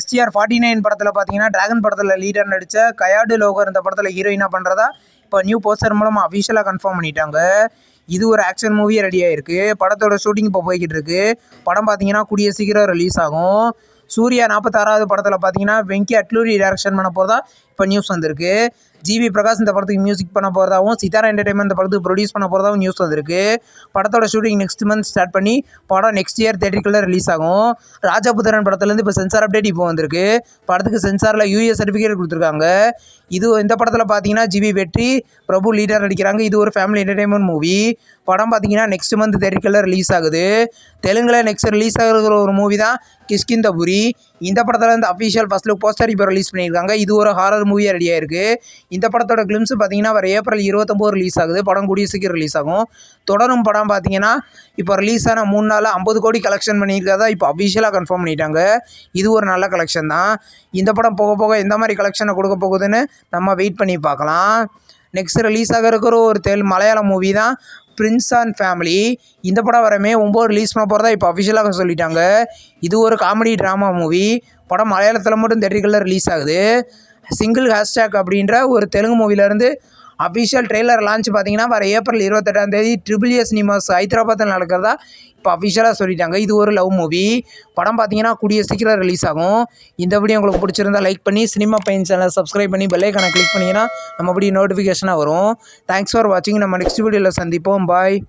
STR 49 படத்தில் பார்த்தீங்கன்னா dragon படத்தில் லீடர் நடித்த கயாடு லோகர் இந்த படத்தில் ஹீரோயினாக பண்ணுறதா இப்போ நியூ போஸ்டர் மூலமாக அஃபிஷியலாக கன்ஃபார்ம் பண்ணிட்டாங்க. இது ஒரு ஆக்ஷன் மூவியே ரெடியாக இருக்குது. படத்தோட ஷூட்டிங் இப்போ போய்கிட்டு இருக்கு. படம் பார்த்தீங்கன்னா கூடிய சீக்கிரம் ரிலீஸ் ஆகும். சூர்யா 46வது படத்தில் பார்த்தீங்கன்னா வெங்கி அட்லூரி டைரக்ஷன் பண்ண போகிறதா இப்போ நியூஸ் வந்திருக்கு. ஜிவி பிரகாஷ் இந்த படத்துக்கு மியூசிக் பண்ண போகிறதாவும் சித்தாரா என்டர்டைன்மெண்ட் இந்த படத்துக்கு ப்ரொடியூஸ் பண்ண போகிறதாவும் நியூஸ் வந்திருக்கு. படத்தோட ஷூட்டிங் நெக்ஸ்ட் மந்த் ஸ்டார்ட் பண்ணி படம் நெக்ஸ்ட் இயர் தேட்டருக்குள்ளே ரிலீஸ் ஆகும். ராஜபுத்திரன் படத்துலேருந்து இப்போ சென்சார் அப்டேட் இப்போ வந்திருக்கு. படத்துக்கு சென்சாரில் யூஎஸ் சர்டிஃபிகேட் கொடுத்துருக்காங்க. இந்த படத்தில் பார்த்தீங்கன்னா ஜிவி வெற்றி பிரபு லீடர் நடிக்கிறாங்க. இது ஒரு ஃபேமிலி என்டர்டைன்மெண்ட் மூவி. படம் பார்த்தீங்கன்னா நெக்ஸ்ட் மந்த் தேட்டருக்குள்ளே ரிலீஸ் ஆகுது. தெலுங்கில் நெக்ஸ்ட் ரிலீஸ் ஆகிற ஒரு மூவி தான் கிஷ்கிந்தபுரி. இந்த படத்தில் இந்த அஃபிஷியல் ஃபர்ஸ்ட் லுக் போஸ்டர் இப்போ ரிலீஸ் பண்ணியிருக்காங்க. இது ஒரு ஹாரர் மூவியாக ரெடியாக இருக்குது. இந்த படத்தோட கிளிம்ஸ் பார்த்தீங்கன்னா வர ஏப்ரல் 29 ரிலீஸ் ஆகுது. படம் கூடிய சீக்கிரம் ரிலீஸ் ஆகும். தொடரும் படம் பார்த்தீங்கன்னா இப்போ ரிலீஸ் ஆன 3 நாளில் 50 கோடி கலெக்ஷன் பண்ணியிருக்கிறதா இப்போ அஃபிஷியலாக கன்ஃபார்ம் பண்ணிட்டாங்க. இது ஒரு நல்ல கலெக்ஷன் தான். இந்த படம் போக போக எந்த மாதிரி கலெக்ஷனை கொடுக்க போகுதுன்னு நம்ம வெயிட் பண்ணி பார்க்கலாம். நெக்ஸ்ட் ரிலீஸ் ஆக இருக்கிற ஒரு மலையாளம் மூவி தான் பிரின்ஸ் அண்ட் ஃபேமிலி. இந்த படம் வரமே 9 ரிலீஸ் பண்ண போகிறதா இப்போ அஃபிஷியலாக சொல்லிட்டாங்க. இது ஒரு காமெடி ட்ராமா மூவி. படம் மலையாளத்தில் மட்டும் தேட்டருக்குள்ளே ரிலீஸ் ஆகுது. சிங்கிள் ஹேஷ்டேக் அப்படின்ற ஒரு தெலுங்கு மூவிலேருந்து அஃபிஷியல் ட்ரெய்லர் லான்ச் பார்த்தீங்கன்னா வர ஏப்ரல் 28ஆம் தேதி AAA சினிமாஸ் ஹைதராபாத்தில் நடக்கிறதா இப்போ அஃபிஷியலாக சொல்லிட்டாங்க. இது ஒரு லவ் மூவி. படம் பார்த்தீங்கன்னா கூடிய சீக்கிரம் ரிலீஸ் ஆகும். இந்த வீடியோ உங்களுக்கு பிடிச்சிருந்தா லைக் பண்ணி சினிமா பையன் சேனலை சப்ஸ்கிரைப் பண்ணி பெல் ஐகானை கிளிக் பண்ணிங்கன்னா நம்ம வீடியோ நோட்டிஃபிகேஷனாக வரும். தேங்க்ஸ் ஃபார் வாட்சிங். நம்ம நெக்ஸ்ட் வீடியோவில் சந்திப்போம். பாய்.